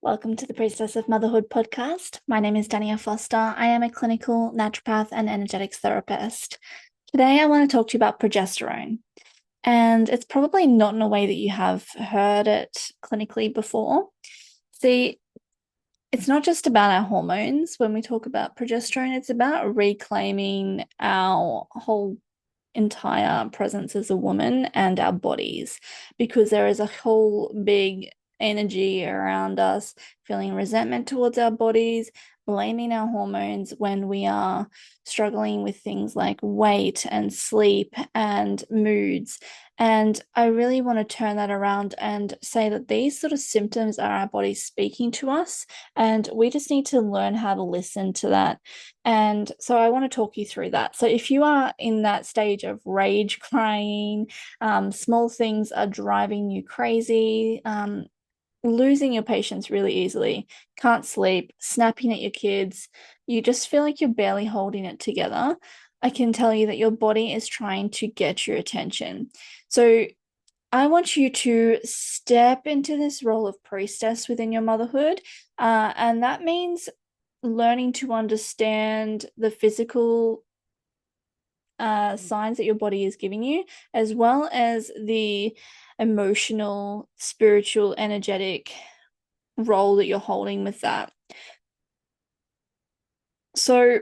Welcome to the Priestess of Motherhood podcast. My name is Dania Foster. I am a clinical naturopath and energetics therapist. Today, I want to talk to you about progesterone. And it's probably not in a way that you have heard it clinically before. See, it's not just about our hormones when we talk about progesterone, it's about reclaiming our whole entire presence as a woman and our bodies, because there is a whole big energy around us feeling resentment towards our bodies, blaming our hormones when we are struggling with things like weight and sleep and moods. And I really want to turn that around and say that these sort of symptoms are our bodies speaking to us, and we just need to learn how to listen to that. And so I want to talk you through that. So if you are in that stage of rage crying, small things are driving you crazy, losing your patience really easily, can't sleep, snapping at your kids, you just feel like you're barely holding it together, I can tell you that your body is trying to get your attention. So I want you to step into this role of priestess within your motherhood. And that means learning to understand the physical signs that your body is giving you, as well as the emotional, spiritual, energetic role that you're holding with that. So,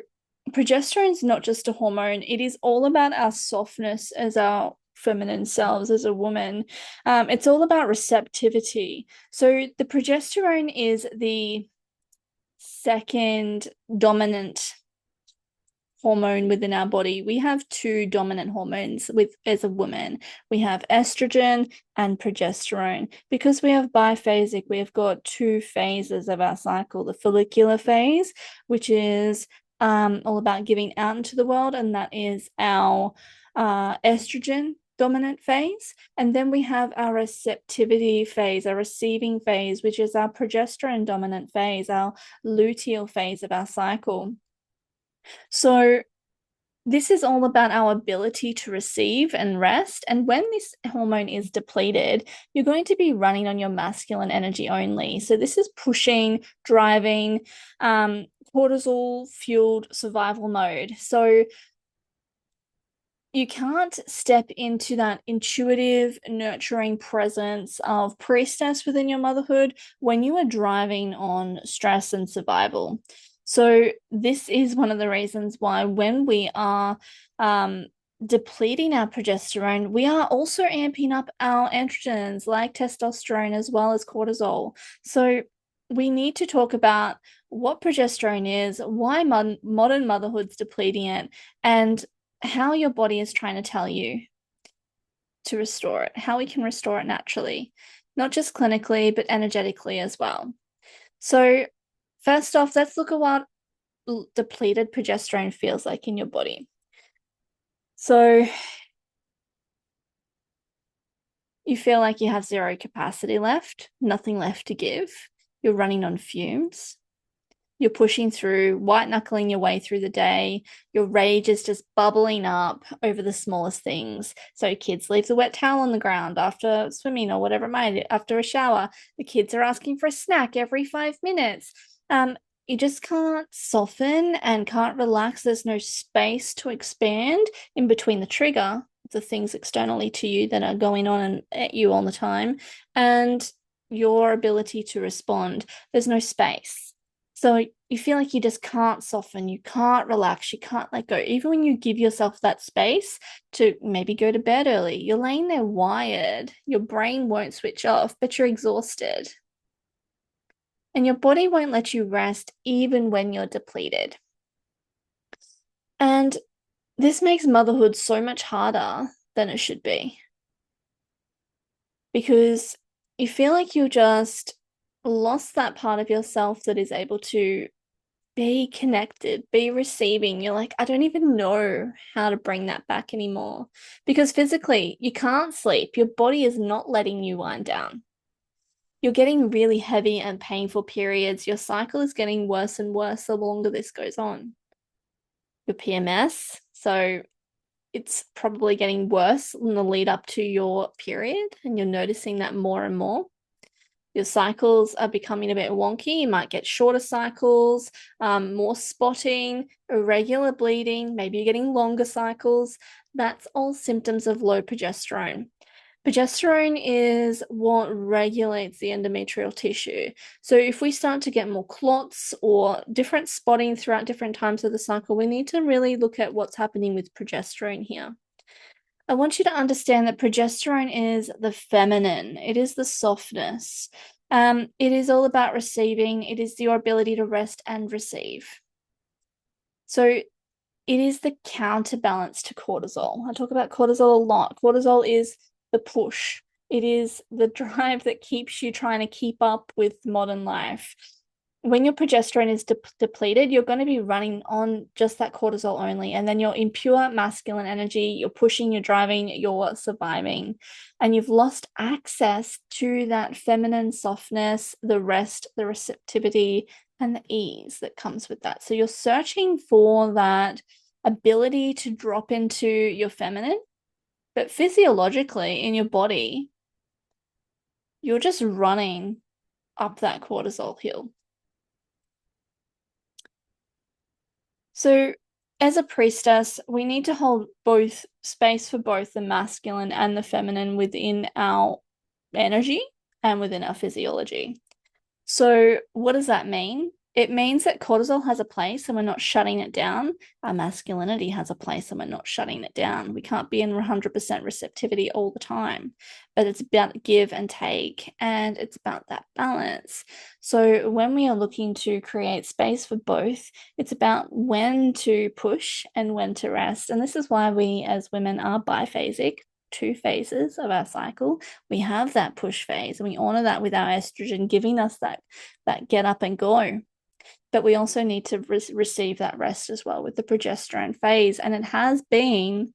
progesterone is not just a hormone, it is all about our softness as our feminine selves as a woman. It's all about receptivity. So, the progesterone is the second dominant hormone within our body. We have two dominant hormones as a woman. We have estrogen and progesterone. Because we have biphasic, we have got two phases of our cycle: the follicular phase, which is all about giving out into the world, and that is our estrogen dominant phase. And then we have our receptivity phase, our receiving phase, which is our progesterone dominant phase, our luteal phase of our cycle. So this is all about our ability to receive and rest. And when this hormone is depleted, you're going to be running on your masculine energy only. So this is pushing, driving, cortisol fueled survival mode. So you can't step into that intuitive, nurturing presence of priestess within your motherhood when you are driving on stress and survival. So this is one of the reasons why when we are depleting our progesterone, we are also amping up our androgens like testosterone as well as cortisol. So we need to talk about what progesterone is, why modern motherhood's depleting it, and how your body is trying to tell you to restore it, how we can restore it naturally, not just clinically, but energetically as well. So, first off, let's look at what depleted progesterone feels like in your body. So, you feel like you have zero capacity left, nothing left to give. You're running on fumes. You're pushing through, white knuckling your way through the day. Your rage is just bubbling up over the smallest things. So kids leave the wet towel on the ground after swimming or whatever it might be, after a shower. The kids are asking for a snack every 5 minutes. You just can't soften and can't relax. There's no space to expand in between the trigger, the things externally to you that are going on and at you all the time, and your ability to respond. There's no space. So you feel like you just can't soften, you can't relax, you can't let go. Even when you give yourself that space to maybe go to bed early, you're laying there wired, your brain won't switch off, but you're exhausted. And your body won't let you rest even when you're depleted. And this makes motherhood so much harder than it should be, because you feel like you just lost that part of yourself that is able to be connected, be receiving. You're like, I don't even know how to bring that back anymore, because physically you can't sleep. Your body is not letting you wind down. You're getting really heavy and painful periods. Your cycle is getting worse and worse the longer this goes on. Your PMS, so it's probably getting worse in the lead up to your period, and you're noticing that more and more. Your cycles are becoming a bit wonky. You might get shorter cycles, more spotting, irregular bleeding, maybe you're getting longer cycles. That's all symptoms of low progesterone. Progesterone is what regulates the endometrial tissue. So if we start to get more clots or different spotting throughout different times of the cycle, we need to really look at what's happening with progesterone here. I want you to understand that progesterone is the feminine. It is the softness. It is all about receiving. It is your ability to rest and receive. So it is the counterbalance to cortisol. I talk about cortisol a lot. Cortisol is the push. It is the drive that keeps you trying to keep up with modern life. When your progesterone is depleted, you're going to be running on just that cortisol only. And then you're in pure masculine energy. You're pushing, you're driving, you're surviving. And you've lost access to that feminine softness, the rest, the receptivity, and the ease that comes with that. So you're searching for that ability to drop into your feminine, but physiologically in your body, you're just running up that cortisol hill. So as a priestess, we need to hold both space for both the masculine and the feminine within our energy and within our physiology. So what does that mean? It means that cortisol has a place and we're not shutting it down. Our masculinity has a place and we're not shutting it down. We can't be in 100% receptivity all the time, but it's about give and take, and it's about that balance. So when we are looking to create space for both, it's about when to push and when to rest. And this is why we as women are biphasic. 2 phases of our cycle. We have that push phase and we honor that with our estrogen giving us that get up and go, but we also need to receive that rest as well with the progesterone phase, and it has been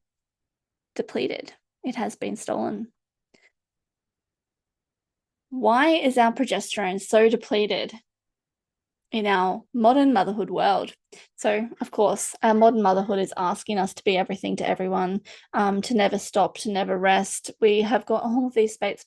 depleted. It has been stolen. Why is our progesterone so depleted in our modern motherhood world? So, of course, our modern motherhood is asking us to be everything to everyone, to never stop, to never rest. We have got all of these plates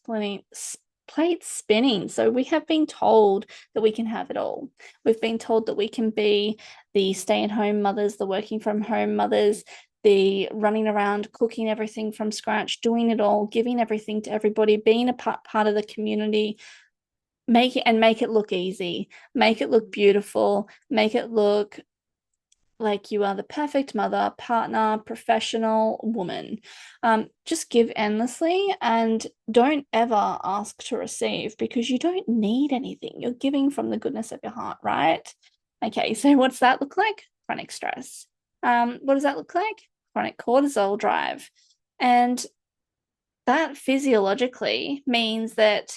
spinning. So we have been told that we can have it all. We've been told that we can be the stay-at-home mothers, the working from home mothers, the running around, cooking everything from scratch, doing it all, giving everything to everybody, being a part of the community. Make it look easy, make it look beautiful, make it look like you are the perfect mother, partner, professional woman. Just give endlessly and don't ever ask to receive, because you don't need anything. You're giving from the goodness of your heart, right? Okay, so what does that look like? Chronic stress. What does that look like? Chronic cortisol drive. And that physiologically means that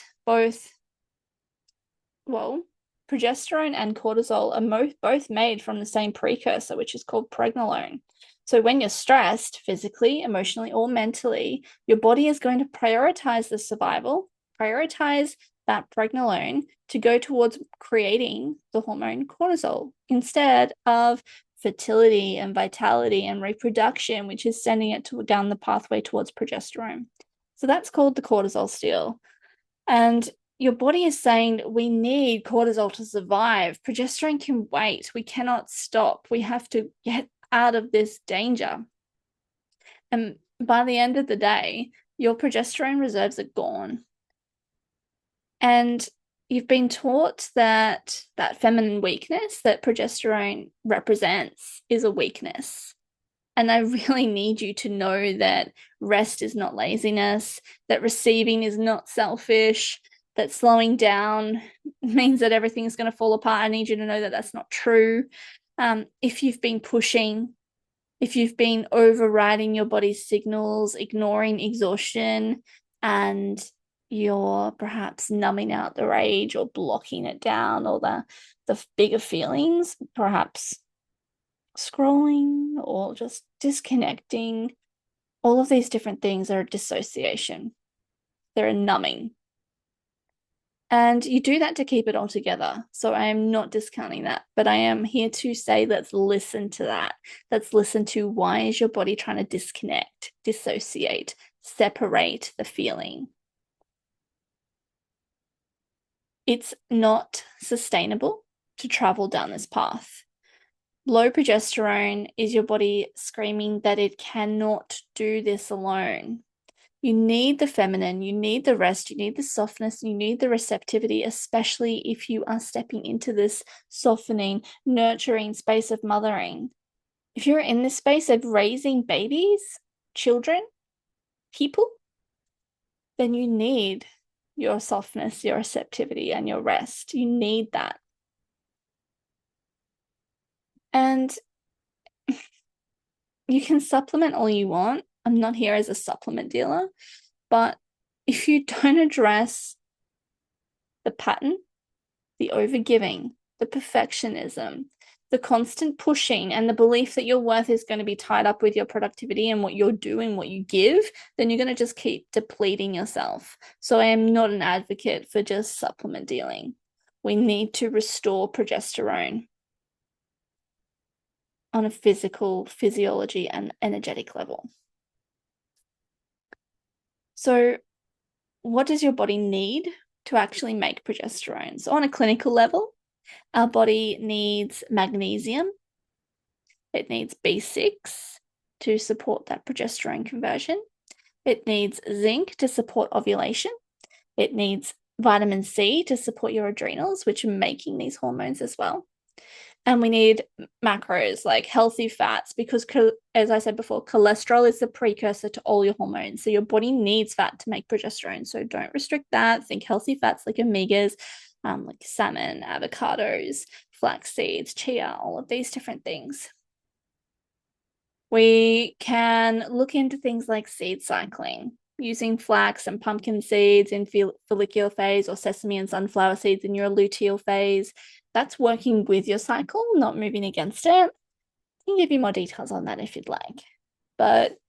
progesterone and cortisol are both made from the same precursor, which is called pregnenolone. So when you're stressed, physically, emotionally, or mentally, your body is going to prioritize the survival, prioritize that pregnenolone to go towards creating the hormone cortisol instead of fertility and vitality and reproduction, which is sending it down the pathway towards progesterone. So that's called the cortisol steal. And your body is saying we need cortisol to survive. Progesterone can wait. We cannot stop. We have to get out of this danger. And by the end of the day, your progesterone reserves are gone. And you've been taught that feminine weakness that progesterone represents is a weakness. And I really need you to know that rest is not laziness, that receiving is not selfish, that slowing down means that everything's going to fall apart. I need you to know that that's not true. If you've been pushing, if you've been overriding your body's signals, ignoring exhaustion, and you're perhaps numbing out the rage or blocking it down, or the bigger feelings, perhaps scrolling or just disconnecting, all of these different things are a dissociation. They're a numbing. And you do that to keep it all together. So I am not discounting that, but I am here to say, let's listen to that. Let's listen to, why is your body trying to disconnect, dissociate, separate the feeling? It's not sustainable to travel down this path. Low progesterone is your body screaming that it cannot do this alone. You need the feminine, you need the rest, you need the softness, you need the receptivity, especially if you are stepping into this softening, nurturing space of mothering. If you're in this space of raising babies, children, people, then you need your softness, your receptivity, and your rest. You need that. And you can supplement all you want. I'm not here as a supplement dealer, but if you don't address the pattern, the overgiving, the perfectionism, the constant pushing, and the belief that your worth is going to be tied up with your productivity and what you're doing, what you give, then you're going to just keep depleting yourself. So I am not an advocate for just supplement dealing. We need to restore progesterone on a physical, physiology, and energetic level. So what does your body need to actually make progesterone? So on a clinical level, our body needs magnesium. It needs B6 to support that progesterone conversion. It needs zinc to support ovulation. It needs vitamin C to support your adrenals, which are making these hormones as well. And we need macros like healthy fats because, as I said before, cholesterol is the precursor to all your hormones. So your body needs fat to make progesterone. So don't restrict that. Think healthy fats like omegas, like salmon, avocados, flax seeds, chia, all of these different things. We can look into things like seed cycling, using flax and pumpkin seeds in follicular phase or sesame and sunflower seeds in your luteal phase. That's working with your cycle, not moving against it. I can give you more details on that if you'd like. But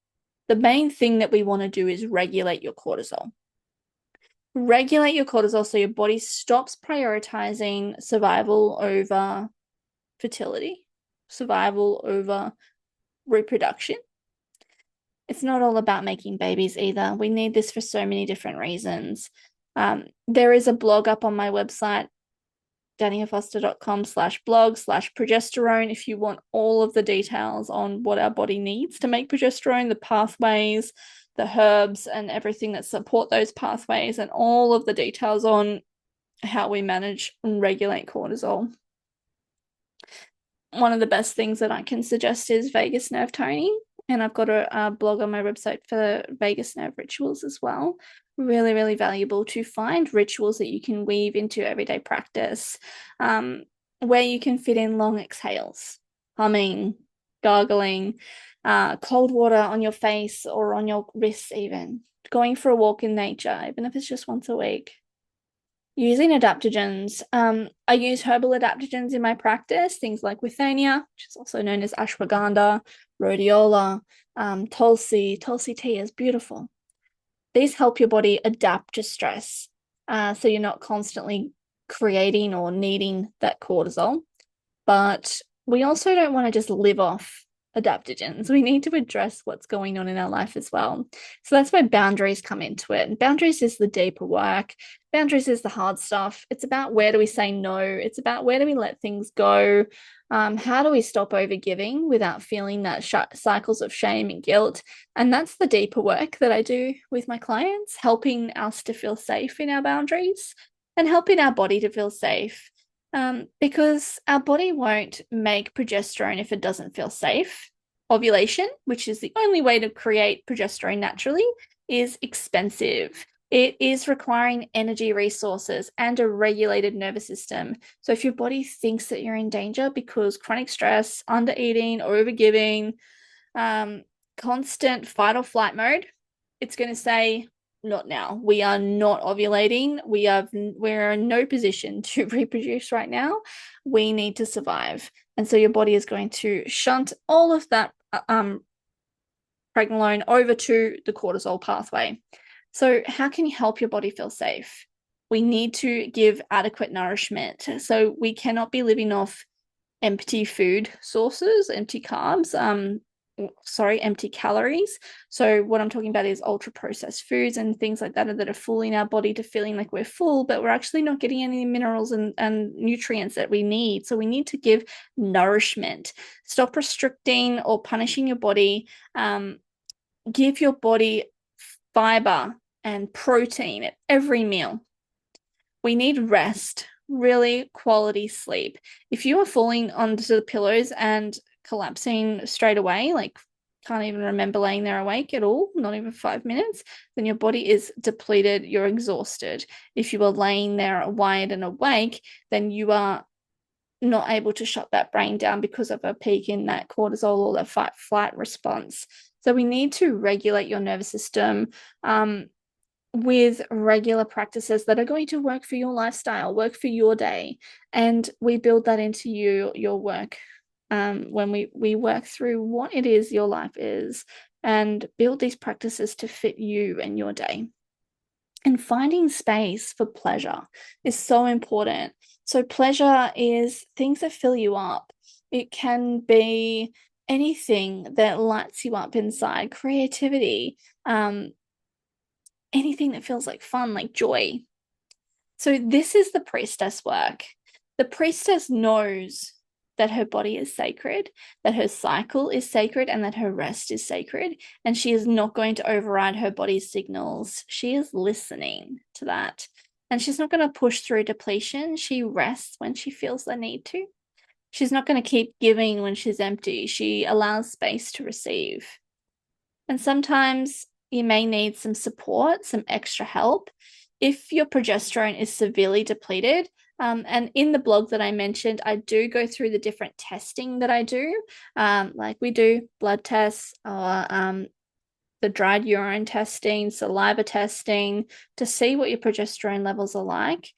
the main thing that we want to do is regulate your cortisol. Regulate your cortisol so your body stops prioritizing survival over fertility, survival over reproduction. It's not all about making babies either. We need this for so many different reasons. There is a blog up on my website, daniafoster.com/blog/progesterone, if you want all of the details on what our body needs to make progesterone, the pathways, the herbs, and everything that support those pathways, and all of the details on how we manage and regulate cortisol. One of the best things that I can suggest is vagus nerve toning. And I've got a blog on my website for vagus nerve rituals as well. Really, really valuable to find rituals that you can weave into everyday practice, where you can fit in long exhales, humming, gargling, cold water on your face or on your wrists even, going for a walk in nature, even if it's just once a week. Using adaptogens. I use herbal adaptogens in my practice, things like withania, which is also known as ashwagandha, rhodiola, tulsi. Tulsi tea is beautiful. These help your body adapt to stress, so you're not constantly creating or needing that cortisol. But we also don't want to just live off adaptogens. We need to address what's going on in our life as well. So that's where boundaries come into it. And boundaries is the deeper work. Boundaries is the hard stuff. It's about where do we say no? It's about where do we let things go? How do we stop overgiving without feeling that cycles of shame and guilt? And that's the deeper work that I do with my clients, helping us to feel safe in our boundaries and helping our body to feel safe. Because our body won't make progesterone if it doesn't feel safe. Ovulation, which is the only way to create progesterone naturally, is expensive. It is requiring energy resources and a regulated nervous system. So if your body thinks that you're in danger because chronic stress, undereating, overgiving, constant fight or flight mode, it's going to say, not now. We are not ovulating. We're in no position to reproduce right now. We need to survive. And so your body is going to shunt all of that pregnenolone over to the cortisol pathway. So how can you help your body feel safe? We need to give adequate nourishment. So we cannot be living off empty food sources, empty carbs. empty calories. So what I'm talking about is ultra processed foods and things like that are fooling our body to feeling like we're full, but we're actually not getting any minerals and nutrients that we need. So we need to give nourishment. Stop restricting or punishing your body. Give your body fiber and protein at every meal. We need rest, really quality sleep. If you are falling onto the pillows and collapsing straight away, like can't even remember laying there awake at all, not even 5 minutes, then your body is depleted, you're exhausted. If you are laying there wired and awake, then you are not able to shut that brain down because of a peak in that cortisol or that fight flight response. So we need to regulate your nervous system with regular practices that are going to work for your lifestyle, work for your day. And we build that into your work when we work through what it is your life is and build these practices to fit you and your day. And finding space for pleasure is so important. So pleasure is things that fill you up. It can be anything that lights you up inside, creativity, anything that feels like fun, like joy. So this is the priestess work. The priestess knows that her body is sacred, that her cycle is sacred, and that her rest is sacred. And she is not going to override her body's signals. She is listening to that. And she's not going to push through depletion. She rests when she feels the need to. She's not going to keep giving when she's empty. She allows space to receive. And sometimes you may need some support, some extra help. If your progesterone is severely depleted, and in the blog that I mentioned, I do go through the different testing that I do. Like we do blood tests or the dried urine testing, saliva testing to see what your progesterone levels are like.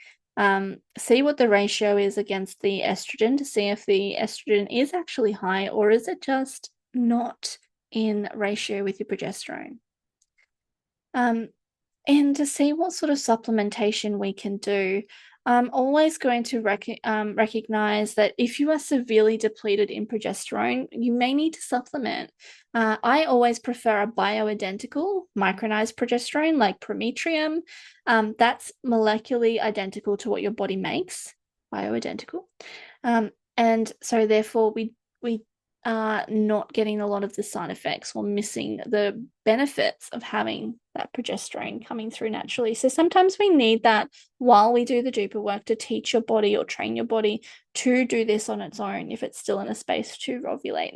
See what the ratio is against the estrogen to see if the estrogen is actually high or is it just not in ratio with your progesterone. And to see what sort of supplementation we can do. I'm always going to recognize that if you are severely depleted in progesterone, you may need to supplement. I always prefer a bioidentical micronized progesterone like Prometrium. That's molecularly identical to what your body makes, bioidentical. And so therefore we are not getting a lot of the side effects or missing the benefits of having that progesterone coming through naturally. So sometimes we need that while we do the deeper work to teach your body or train your body to do this on its own. If it's still in a space to ovulate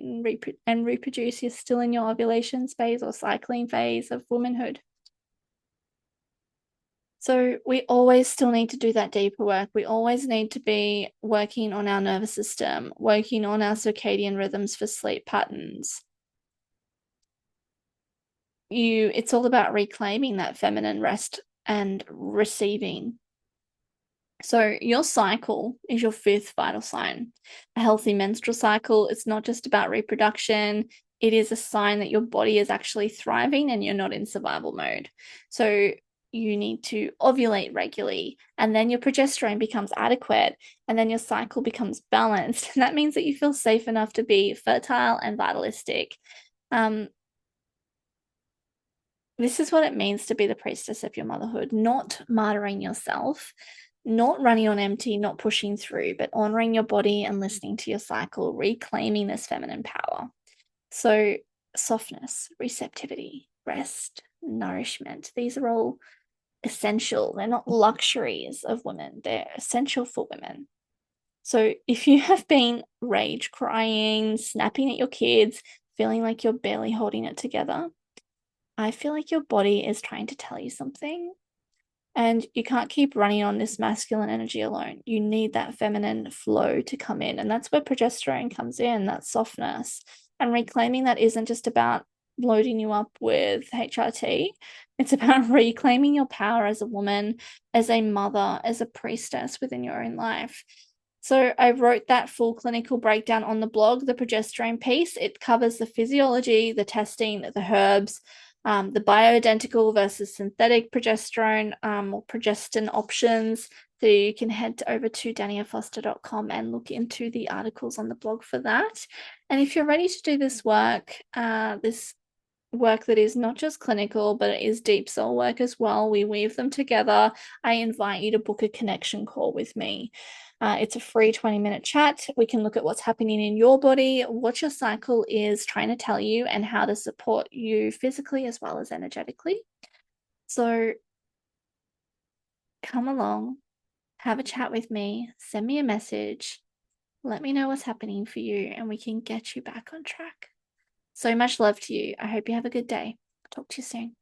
and reproduce, you're still in your ovulation phase or cycling phase of womanhood. So we always still need to do that deeper work. We always need to be working on our nervous system, working on our circadian rhythms for sleep patterns. It's all about reclaiming that feminine rest and receiving. So your cycle is your fifth vital sign. A healthy menstrual cycle, it's not just about reproduction. It is a sign that your body is actually thriving and you're not in survival mode. So you need to ovulate regularly, and then your progesterone becomes adequate, and then your cycle becomes balanced. And that means that you feel safe enough to be fertile and vitalistic. This is what it means to be the priestess of your motherhood, not martyring yourself, not running on empty, not pushing through, but honoring your body and listening to your cycle, reclaiming this feminine power. So softness, receptivity, rest, nourishment, these are all essential. They're not luxuries of women. They're essential for women. So if you have been rage crying, snapping at your kids, feeling like you're barely holding it together, I feel like your body is trying to tell you something. And you can't keep running on this masculine energy alone. You need that feminine flow to come in. And that's where progesterone comes in, that softness. And reclaiming that isn't just about loading you up with HRT. It's about reclaiming your power as a woman, as a mother, as a priestess within your own life. So I wrote that full clinical breakdown on the blog, the progesterone piece. It covers the physiology, the testing, the herbs, the bioidentical versus synthetic progesterone or progestin options, So you can head over to daniafoster.com and look into the articles on the blog for that. And if you're ready to do this work that is not just clinical, but it is deep soul work as well, we weave them together, I invite you to book a connection call with me. It's a free 20-minute chat. We can look at what's happening in your body, what your cycle is trying to tell you, and how to support you physically as well as energetically. So come along, have a chat with me, send me a message, let me know what's happening for you, and we can get you back on track. So much love to you. I hope you have a good day. Talk to you soon.